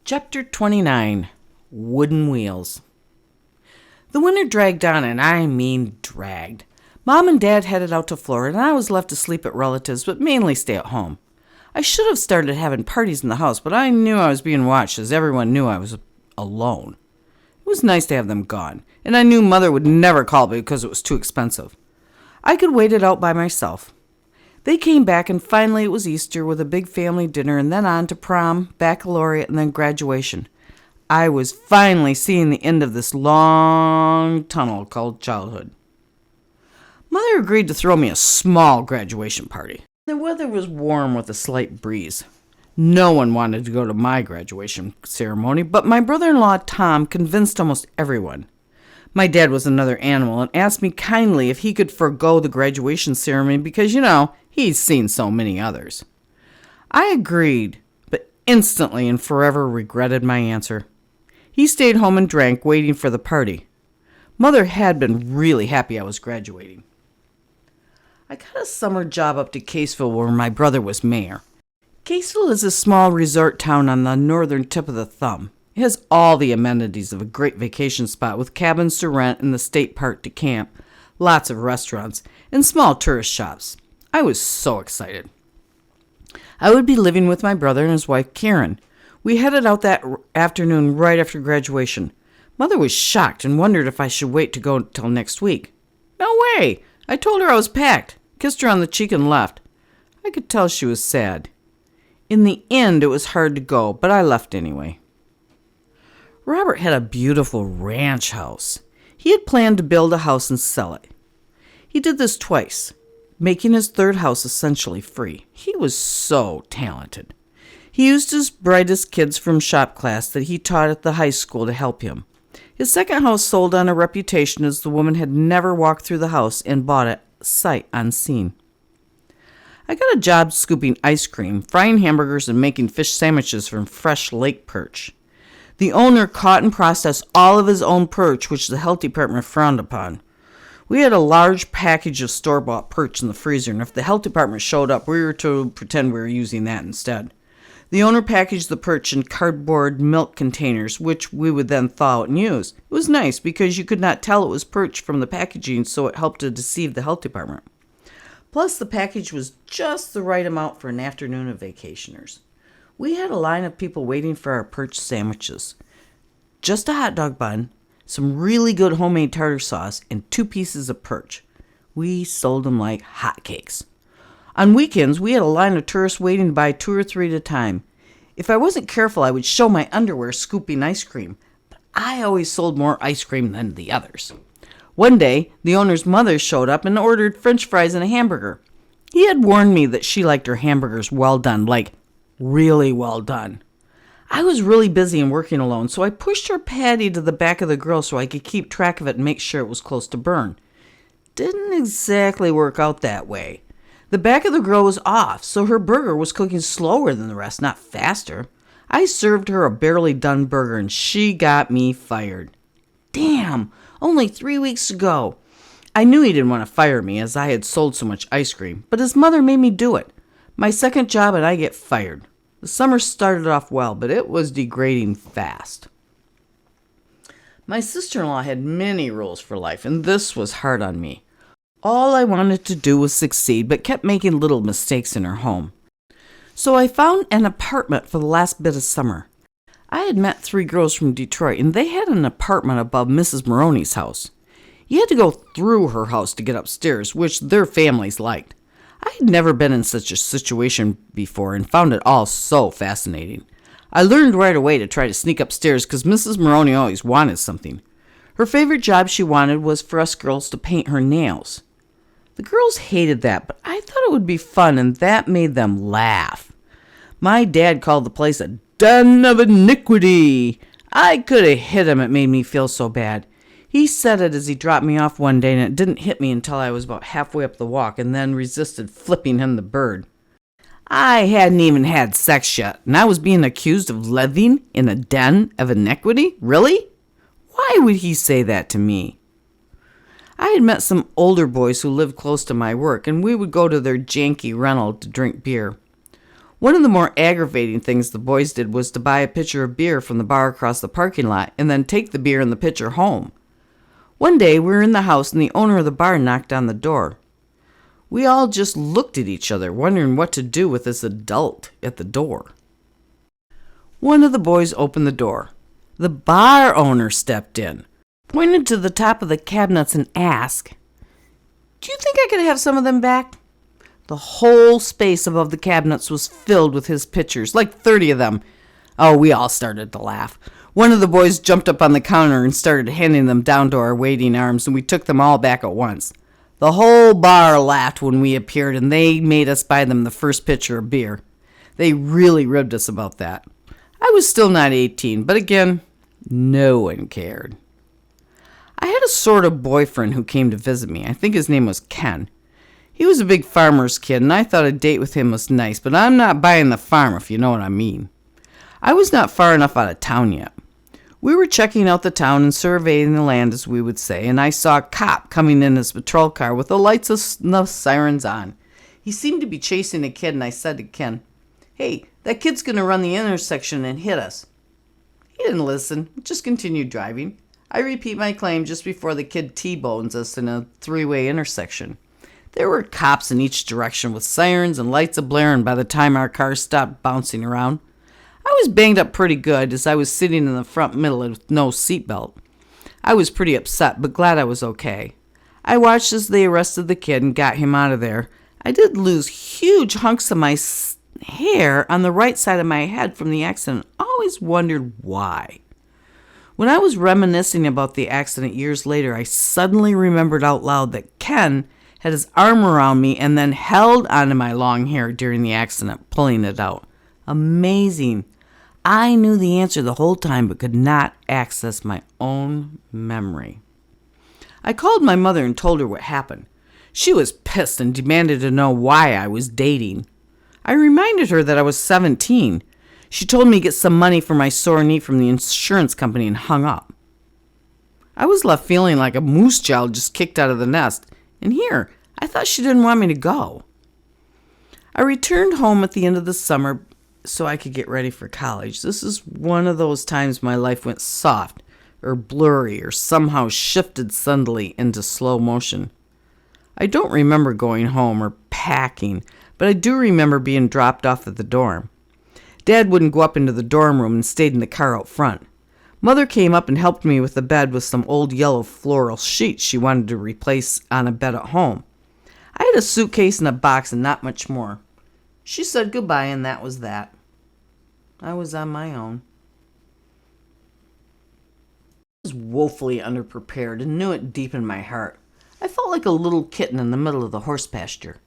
Chapter 29, Wooden Wheels. The winter dragged on, and I mean dragged. Mom and Dad headed out to Florida, and I was left to sleep at relatives, but mainly stay at home. I should have started having parties in the house, but I knew I was being watched as everyone knew I was alone. It was nice to have them gone, and I knew Mother would never call because it was too expensive. I could wait it out by myself. They came back, and finally it was Easter with a big family dinner, and then on to prom, baccalaureate, and then graduation. I was finally seeing the end of this long tunnel called childhood. Mother agreed to throw me a small graduation party. The weather was warm with a slight breeze. No one wanted to go to my graduation ceremony, but my brother-in-law Tom convinced almost everyone. My dad was another animal and asked me kindly if he could forego the graduation ceremony because, he's seen so many others. I agreed, but instantly and forever regretted my answer. He stayed home and drank, waiting for the party. Mother had been really happy I was graduating. I got a summer job up to Caseville where my brother was mayor. Caseville is a small resort town on the northern tip of the thumb. It has all the amenities of a great vacation spot with cabins to rent and the state park to camp, lots of restaurants, and small tourist shops. I was so excited. I would be living with my brother and his wife, Karen. We headed out that afternoon right after graduation. Mother was shocked and wondered if I should wait to go till next week. No way! I told her I was packed, kissed her on the cheek, and left. I could tell she was sad. In the end, it was hard to go, but I left anyway. Robert had a beautiful ranch house. He had planned to build a house and sell it. He did this twice, making his third house essentially free. He was so talented. He used his brightest kids from shop class that he taught at the high school to help him. His second house sold on a reputation as the woman had never walked through the house and bought it sight unseen. I got a job scooping ice cream, frying hamburgers, and making fish sandwiches from fresh lake perch. The owner caught and processed all of his own perch, which the health department frowned upon. We had a large package of store-bought perch in the freezer, and if the health department showed up, we were to pretend we were using that instead. The owner packaged the perch in cardboard milk containers, which we would then thaw out and use. It was nice because you could not tell it was perch from the packaging, so it helped to deceive the health department. Plus, the package was just the right amount for an afternoon of vacationers. We had a line of people waiting for our perch sandwiches. Just a hot dog bun, some really good homemade tartar sauce, and 2 pieces of perch. We sold them like hotcakes. On weekends, we had a line of tourists waiting to buy 2 or 3 at a time. If I wasn't careful, I would show my underwear scooping ice cream, but I always sold more ice cream than the others. One day, the owner's mother showed up and ordered French fries and a hamburger. He had warned me that she liked her hamburgers well done, like really well done. I was really busy and working alone, so I pushed her patty to the back of the grill so I could keep track of it and make sure it was close to burn. Didn't exactly work out that way. The back of the grill was off, so her burger was cooking slower than the rest, not faster. I served her a barely done burger, and she got me fired. Damn, only 3 weeks ago. I knew he didn't want to fire me as I had sold so much ice cream, but his mother made me do it. My second job and I get fired. The summer started off well, but it was degrading fast. My sister-in-law had many rules for life, and this was hard on me. All I wanted to do was succeed, but kept making little mistakes in her home. So I found an apartment for the last bit of summer. I had met 3 girls from Detroit, and they had an apartment above Mrs. Maroney's house. You had to go through her house to get upstairs, which their families liked. I had never been in such a situation before and found it all so fascinating. I learned right away to try to sneak upstairs because Mrs. Maroney always wanted something. Her favorite job she wanted was for us girls to paint her nails. The girls hated that, but I thought it would be fun, and that made them laugh. My dad called the place a den of iniquity. I could have hit him. It made me feel so bad. He said it as he dropped me off one day, and it didn't hit me until I was about halfway up the walk, and then resisted flipping him the bird. I hadn't even had sex yet, and I was being accused of living in a den of iniquity? Really? Why would he say that to me? I had met some older boys who lived close to my work, and we would go to their janky rental to drink beer. One of the more aggravating things the boys did was to buy a pitcher of beer from the bar across the parking lot and then take the beer and the pitcher home. One day we were in the house and the owner of the bar knocked on the door. We all just looked at each other, wondering what to do with this adult at the door. One of the boys opened the door. The bar owner stepped in, pointed to the top of the cabinets and asked, "Do you think I could have some of them back?" The whole space above the cabinets was filled with his pitchers, like 30 of them. Oh, we all started to laugh. One of the boys jumped up on the counter and started handing them down to our waiting arms, and we took them all back at once. The whole bar laughed when we appeared, and they made us buy them the first pitcher of beer. They really ribbed us about that. I was still not 18, but again, no one cared. I had a sort of boyfriend who came to visit me. I think his name was Ken. He was a big farmer's kid, and I thought a date with him was nice, but I'm not buying the farm, if you know what I mean. I was not far enough out of town yet. We were checking out the town and surveying the land, as we would say, and I saw a cop coming in his patrol car with the lights and the sirens on. He seemed to be chasing a kid, and I said to Ken, "Hey, that kid's going to run the intersection and hit us." He didn't listen, just continued driving. I repeat my claim just before the kid T-bones us in a three-way intersection. There were cops in each direction with sirens and lights a-blaring by the time our car stopped bouncing around. I was banged up pretty good as I was sitting in the front middle with no seatbelt. I was pretty upset, but glad I was okay. I watched as they arrested the kid and got him out of there. I did lose huge hunks of my hair on the right side of my head from the accident. I always wondered why. When I was reminiscing about the accident years later, I suddenly remembered out loud that Ken had his arm around me and then held onto my long hair during the accident, pulling it out. Amazing. I knew the answer the whole time but could not access my own memory. I called my mother and told her what happened. She was pissed and demanded to know why I was dating. I reminded her that I was 17. She told me to get some money for my sore knee from the insurance company and hung up. I was left feeling like a moose child just kicked out of the nest. And here, I thought she didn't want me to go. I returned home at the end of the summer so I could get ready for college. This is one of those times my life went soft or blurry or somehow shifted suddenly into slow motion. I don't remember going home or packing, but I do remember being dropped off at the dorm. Dad wouldn't go up into the dorm room and stayed in the car out front. Mother came up and helped me with the bed with some old yellow floral sheets she wanted to replace on a bed at home. I had a suitcase and a box and not much more. She said goodbye and that was that. I was on my own. I was woefully underprepared and knew it deep in my heart. I felt like a little kitten in the middle of the horse pasture.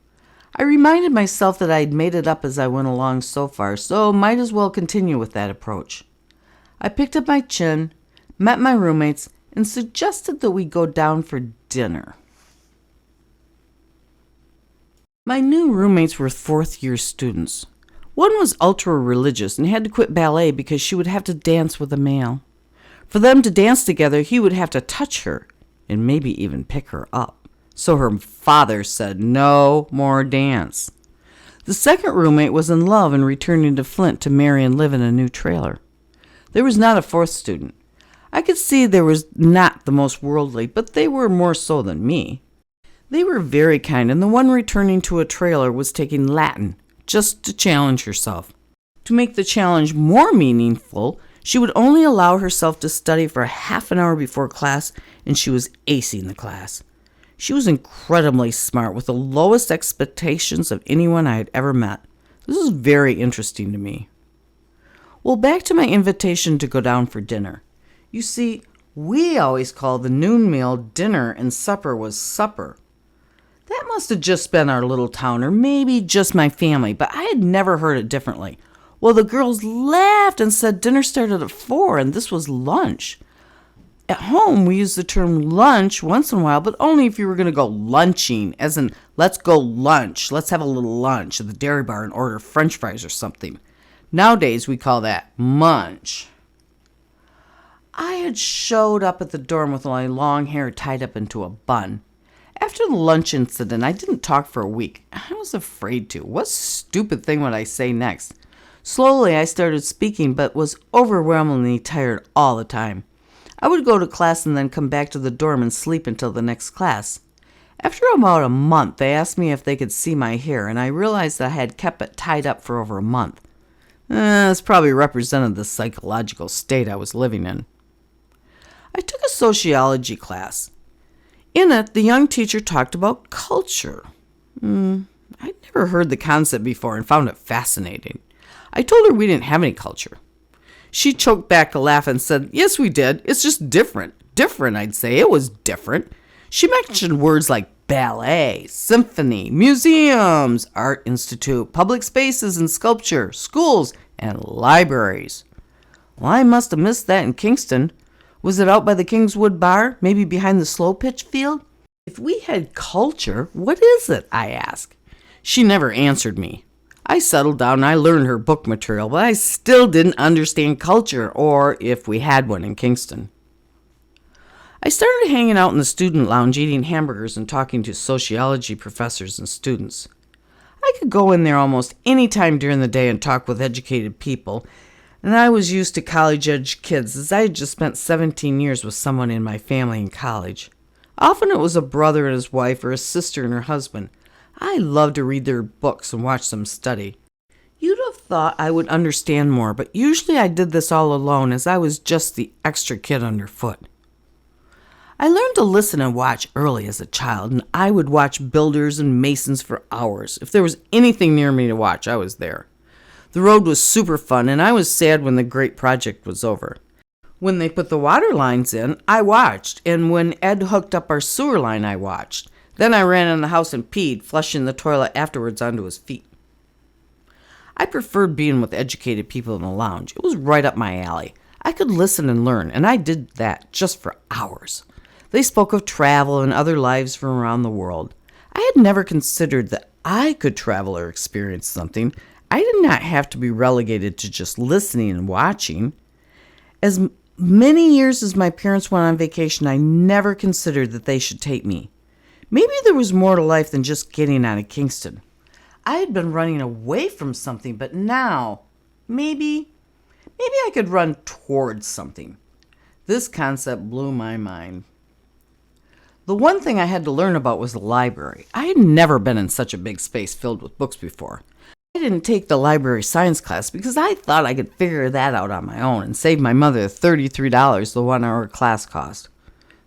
I reminded myself that I had made it up as I went along so far, so might as well continue with that approach. I picked up my chin, met my roommates, and suggested that we go down for dinner. My new roommates were fourth-year students. One was ultra-religious and had to quit ballet because she would have to dance with a male. For them to dance together, he would have to touch her and maybe even pick her up. So her father said no more dance. The second roommate was in love and returning to Flint to marry and live in a new trailer. There was not a fourth student. I could see they were not the most worldly, but they were more so than me. They were very kind, and the one returning to a trailer was taking Latin, just to challenge herself. To make the challenge more meaningful, she would only allow herself to study for half an hour before class, and she was acing the class. She was incredibly smart, with the lowest expectations of anyone I had ever met. This was very interesting to me. Well, back to my invitation to go down for dinner. You see, we always called the noon meal dinner and supper was supper. That must have just been our little town, or maybe just my family, but I had never heard it differently. Well, the girls laughed and said dinner started at 4 and this was lunch. At home, we used the term lunch once in a while, but only if you were going to go lunching, as in, let's go lunch, let's have a little lunch at the dairy bar and order French fries or something. Nowadays, we call that munch. I had showed up at the dorm with my long hair tied up into a bun. After the lunch incident, I didn't talk for a week. I was afraid to. What stupid thing would I say next? Slowly, I started speaking, but was overwhelmingly tired all the time. I would go to class and then come back to the dorm and sleep until the next class. After about a month, they asked me if they could see my hair, and I realized that I had kept it tied up for over a month. This probably represented the psychological state I was living in. I took a sociology class. In it, the young teacher talked about culture. I'd never heard the concept before and found it fascinating. I told her we didn't have any culture. She choked back a laugh and said, "Yes, we did. It's just different." Different, I'd say. It was different. She mentioned words like ballet, symphony, museums, art institute, public spaces and sculpture, schools, and libraries. Well, I must have missed that in Kingston. Was it out by the Kingswood Bar, maybe behind the slow pitch field? If we had culture, what is it? I asked. She never answered me. I settled down and I learned her book material, but I still didn't understand culture or if we had one in Kingston. I started hanging out in the student lounge eating hamburgers and talking to sociology professors and students. I could go in there almost any time during the day and talk with educated people, and I was used to college-age kids as I had just spent 17 years with someone in my family in college. Often it was a brother and his wife or a sister and her husband. I loved to read their books and watch them study. You'd have thought I would understand more, but usually I did this all alone as I was just the extra kid underfoot. I learned to listen and watch early as a child, and I would watch builders and masons for hours. If there was anything near me to watch, I was there. The road was super fun, and I was sad when the great project was over. When they put the water lines in, I watched, and when Ed hooked up our sewer line, I watched. Then I ran in the house and peed, flushing the toilet afterwards onto his feet. I preferred being with educated people in the lounge. It was right up my alley. I could listen and learn, and I did that just for hours. They spoke of travel and other lives from around the world. I had never considered that I could travel or experience something. I did not have to be relegated to just listening and watching. As many years as my parents went on vacation, I never considered that they should take me. Maybe there was more to life than just getting out of Kingston. I had been running away from something, but now, maybe I could run towards something. This concept blew my mind. The one thing I had to learn about was the library. I had never been in such a big space filled with books before. I didn't take the library science class because I thought I could figure that out on my own and save my mother $33 the 1 hour class cost.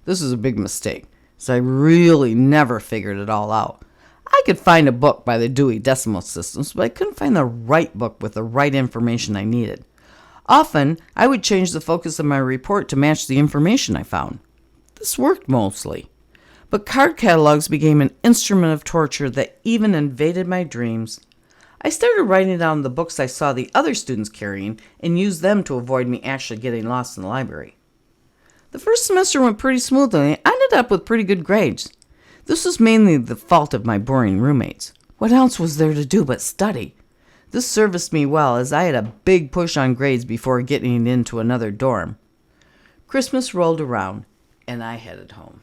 This was a big mistake, so I really never figured it all out. I could find a book by the Dewey Decimal Systems, but I couldn't find the right book with the right information I needed. Often, I would change the focus of my report to match the information I found. This worked mostly. But card catalogs became an instrument of torture that even invaded my dreams. I started writing down the books I saw the other students carrying and used them to avoid me actually getting lost in the library. The first semester went pretty smoothly and I ended up with pretty good grades. This was mainly the fault of my boring roommates. What else was there to do but study? This serviced me well as I had a big push on grades before getting into another dorm. Christmas rolled around and I headed home.